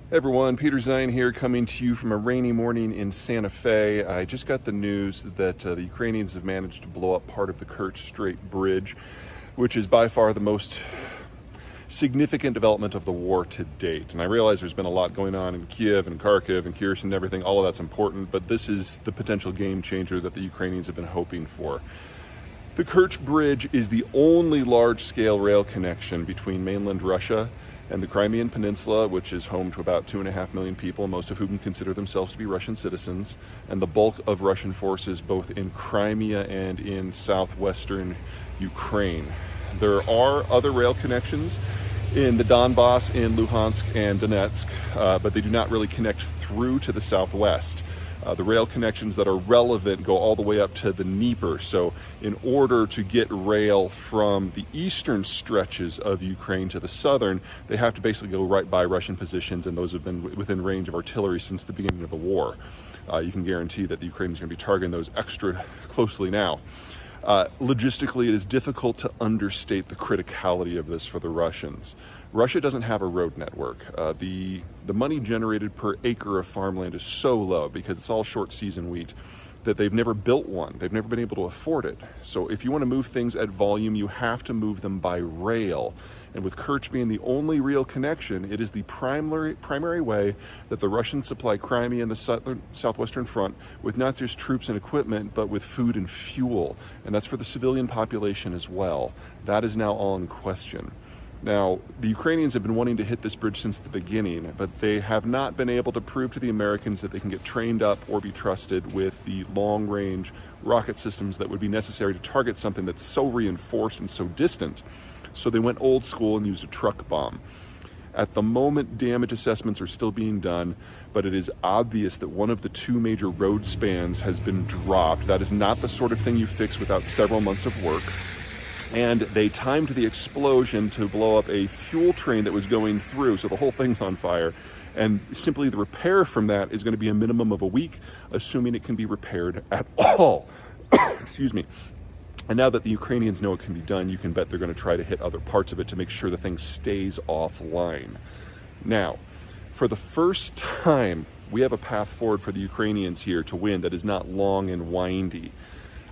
Hey everyone, Peter Zeihan here, coming to you from a rainy morning in Santa Fe. I just got the news that the Ukrainians have managed to blow up part of the Kerch Strait Bridge, which is by far the most significant development of the war to date. And I realize there's been a lot going on in Kiev and Kharkiv and Kherson and everything. All of that's important, but this is the potential game changer that the Ukrainians have been hoping for. The Kerch Bridge is the only large-scale rail connection between mainland Russia and the Crimean Peninsula, which is home to about 2.5 million people, most of whom consider themselves to be Russian citizens, and the bulk of Russian forces both in Crimea and in southwestern Ukraine. There are other rail connections in the Donbass, in Luhansk and Donetsk, but they do not really connect through to the southwest. The rail connections that are relevant go all the way up to the Dnieper. So in order to get rail from the eastern stretches of Ukraine to the southern, they have to basically go right by Russian positions, and those have been within range of artillery since the beginning of the war. You can guarantee that the Ukrainians are going to be targeting those extra closely now. Logistically, it is difficult to understate the criticality of this for the Russians. Russia doesn't have a road network. The money generated per acre of farmland is so low because it's all short season wheat that they've never built one. They've never been able to afford it. So if you want to move things at volume, you have to move them by rail. And with Kerch being the only real connection, it is the primary way that the Russians supply Crimea and the southwestern front with not just troops and equipment, but with food and fuel. And that's for the civilian population as well. That is now all in question. Now, the Ukrainians have been wanting to hit this bridge since the beginning, but they have not been able to prove to the Americans that they can get trained up or be trusted with the long-range rocket systems that would be necessary to target something that's so reinforced and so distant. So they went old school and used a truck bomb. At the moment, damage assessments are still being done, but it is obvious that one of the two major road spans has been dropped. That is not the sort of thing you fix without several months of work. And they timed the explosion to blow up a fuel train that was going through, so the whole thing's on fire. And simply the repair from that is going to be a minimum of a week, assuming it can be repaired at all. Excuse me. And now that the Ukrainians know it can be done, you can bet they're going to try to hit other parts of it to make sure the thing stays offline. Now, for the first time, we have a path forward for the Ukrainians here to win that is not long and windy.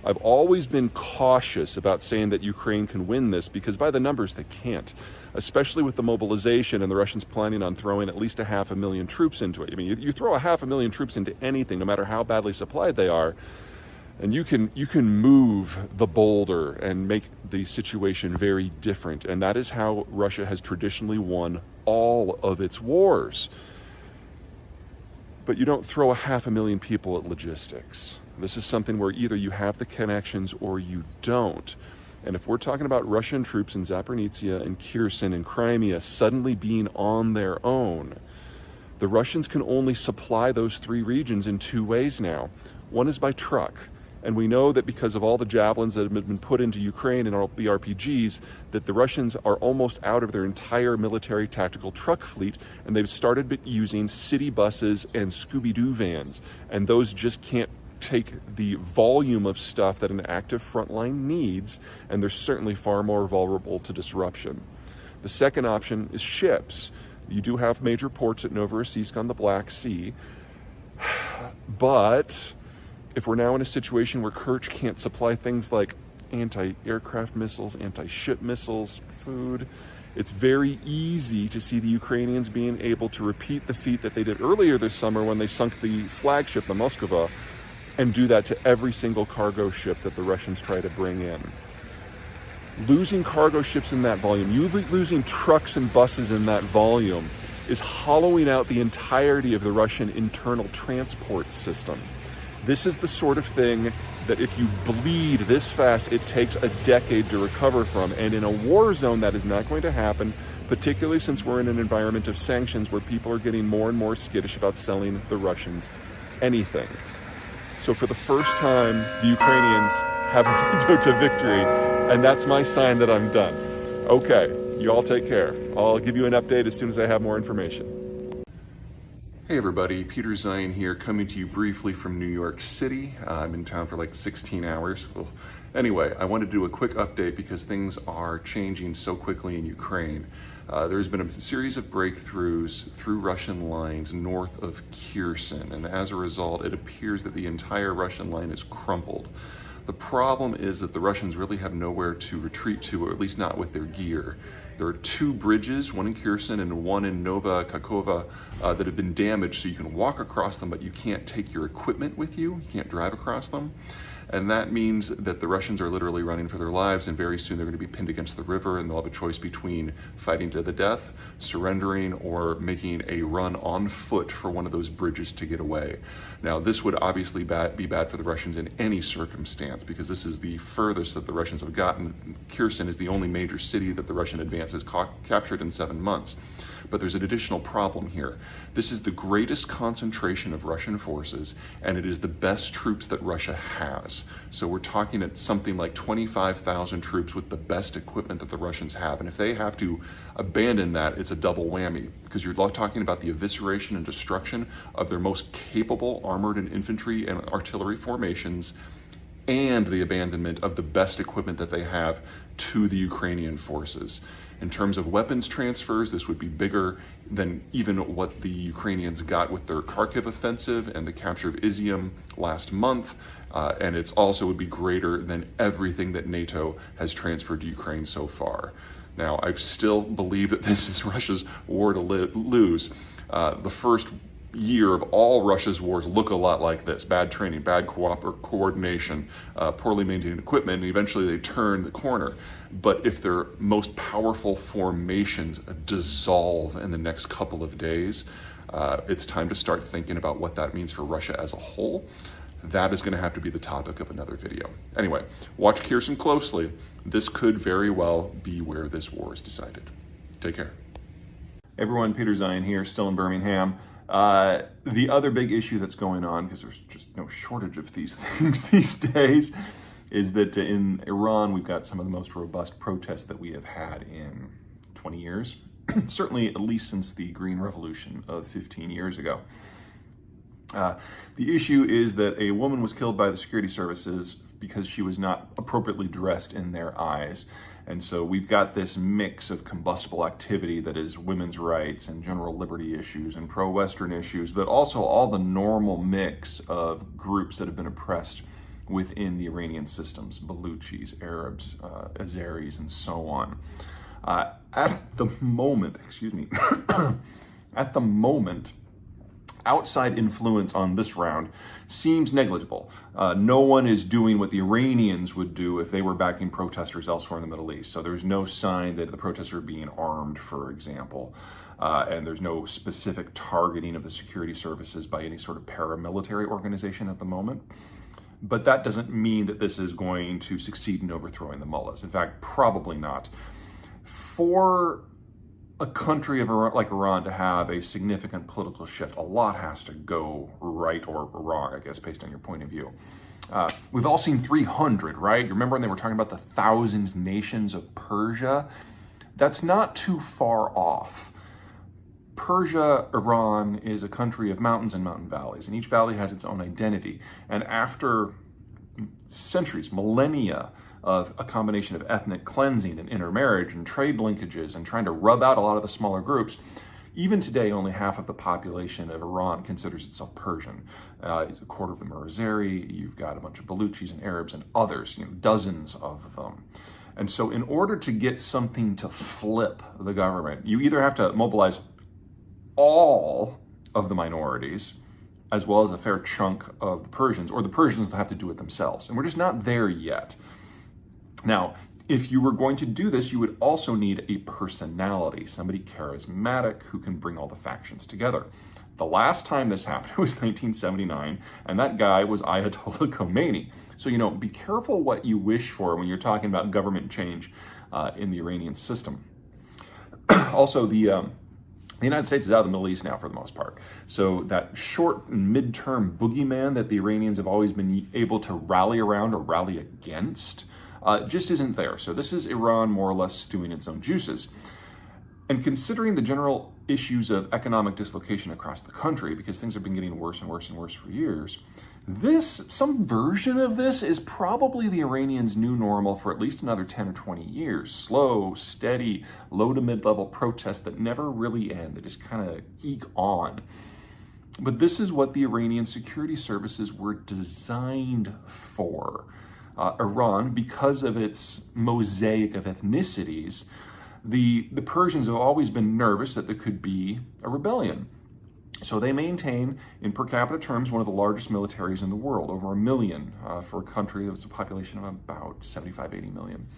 I've always been cautious about saying that Ukraine can win this because by the numbers they can't, especially with the mobilization and the Russians planning on throwing at least 500,000 troops into it. I mean, you throw 500,000 troops into anything, no matter how badly supplied they are, and you can move the boulder and make the situation very different. And that is how Russia has traditionally won all of its wars. But you don't throw 500,000 people at logistics. This is something where either you have the connections or you don't. And if we're talking about Russian troops in Zaporizhzhia and Kherson and Crimea suddenly being on their own, the Russians can only supply those three regions in two ways now. One is by truck. And we know that because of all the javelins that have been put into Ukraine and all the RPGs, that the Russians are almost out of their entire military tactical truck fleet, and they've started using city buses and Scooby-Doo vans. And those just can't take the volume of stuff that an active front line needs, and they're certainly far more vulnerable to disruption. The second option is ships. You do have major ports at Novorossiysk on the Black Sea, but if we're now in a situation where Kerch can't supply things like anti-aircraft missiles, anti-ship missiles, food, it's very easy to see the Ukrainians being able to repeat the feat that they did earlier this summer when they sunk the flagship, the Moskva, and do that to every single cargo ship that the Russians try to bring in. Losing cargo ships in that volume, losing trucks and buses in that volume, is hollowing out the entirety of the Russian internal transport system. This is the sort of thing that if you bleed this fast, it takes a decade to recover from. And in a war zone, that is not going to happen, particularly since we're in an environment of sanctions where people are getting more and more skittish about selling the Russians anything. So for the first time, the Ukrainians have a window to victory, and that's my sign that I'm done. Okay, you all take care. I'll give you an update as soon as I have more information. Hey everybody, Peter Zeihan here, coming to you briefly from New York City. I'm in town for like 16 hours. Well, anyway, I wanted to do a quick update because things are changing so quickly in Ukraine. There's been a series of breakthroughs through Russian lines north of Kherson, and as a result, it appears that the entire Russian line is crumpled. The problem is that the Russians really have nowhere to retreat to, or at least not with their gear. There are two bridges, one in Kherson and one in Nova Kakhovka, that have been damaged, so you can walk across them, but you can't take your equipment with you. You can't drive across them. And that means that the Russians are literally running for their lives, and very soon they're going to be pinned against the river, and they'll have a choice between fighting to the death, surrendering, or making a run on foot for one of those bridges to get away. Now, this would obviously be bad for the Russians in any circumstance, because this is the furthest that the Russians have gotten. Kherson is the only major city that the Russian advance has captured in 7 months. But there's an additional problem here. This is the greatest concentration of Russian forces, and it is the best troops that Russia has. So we're talking at something like 25,000 troops with the best equipment that the Russians have. And if they have to abandon that, it's a double whammy, because you're talking about the evisceration and destruction of their most capable armored and infantry and artillery formations, and the abandonment of the best equipment that they have to the Ukrainian forces. In terms of weapons transfers, this would be bigger than even what the Ukrainians got with their Kharkiv offensive and the capture of Izium last month. And it's also would be greater than everything that NATO has transferred to Ukraine so far. Now, I still believe that this is Russia's war to lose. The first year of all Russia's wars look a lot like this: bad training, bad coordination, poorly maintained equipment, and eventually they turn the corner. But if their most powerful formations dissolve in the next couple of days, it's time to start thinking about what that means for Russia as a whole. That is going to have to be the topic of another video. Anyway, watch Kherson closely. This could very well be where this war is decided. Take care. Hey everyone, Peter Zeihan here, still in Birmingham. The other big issue that's going on, because there's just no shortage of these things these days, is that in Iran we've got some of the most robust protests that we have had in 20 years. Certainly at least since the Green Revolution of 15 years ago. The issue is that a woman was killed by the security services because she was not appropriately dressed in their eyes. And so we've got this mix of combustible activity that is women's rights and general liberty issues and pro-Western issues, but also all the normal mix of groups that have been oppressed within the Iranian systems: Baluchis, Arabs, Azeris, and so on. At the moment, outside influence on this round seems negligible. No one is doing what the Iranians would do if they were backing protesters elsewhere in the Middle East. So there's no sign that the protesters are being armed, for example. And there's no specific targeting of the security services by any sort of paramilitary organization at the moment. But that doesn't mean that this is going to succeed in overthrowing the mullahs. In fact, probably not. For a country like Iran to have a significant political shift, a lot has to go right or wrong, I guess, based on your point of view. We've all seen 300, right? You remember when they were talking about the 1,000 nations of Persia? That's not too far off. Persia, Iran, is a country of mountains and mountain valleys, and each valley has its own identity. And after centuries, millennia of a combination of ethnic cleansing and intermarriage and trade linkages and trying to rub out a lot of the smaller groups, even today only half of the population of Iran considers itself Persian. A quarter of them are Azeri. You've got a bunch of Baluchis and Arabs and others, dozens of them. And so in order to get something to flip the government, you either have to mobilize all of the minorities, as well as a fair chunk of the Persians, or the Persians have to do it themselves. And we're just not there yet. Now, if you were going to do this, you would also need a personality, somebody charismatic who can bring all the factions together. The last time this happened was 1979, and that guy was Ayatollah Khomeini. So, be careful what you wish for when you're talking about government change in the Iranian system. Also, the United States is out of the Middle East now for the most part. So that short and midterm boogeyman that the Iranians have always been able to rally around or rally against just isn't there. So this is Iran more or less stewing its own juices. And considering the general issues of economic dislocation across the country, because things have been getting worse and worse and worse for years, Some version of this is probably the Iranians' new normal for at least another 10 or 20 years. Slow, steady, low to mid-level protests that never really end. They just kind of eke on. But this is what the Iranian security services were designed for. Iran, because of its mosaic of ethnicities, the Persians have always been nervous that there could be a rebellion. So they maintain, in per capita terms, one of the largest militaries in the world, over 1 million for a country that's a population of about 75, 80 million.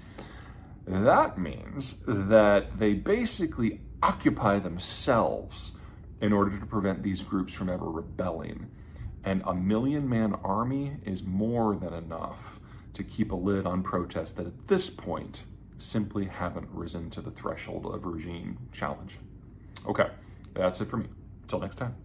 That means that they basically occupy themselves in order to prevent these groups from ever rebelling. And a 1 million-man army is more than enough to keep a lid on protests that at this point simply haven't risen to the threshold of regime challenge. Okay, that's it for me. Until next time.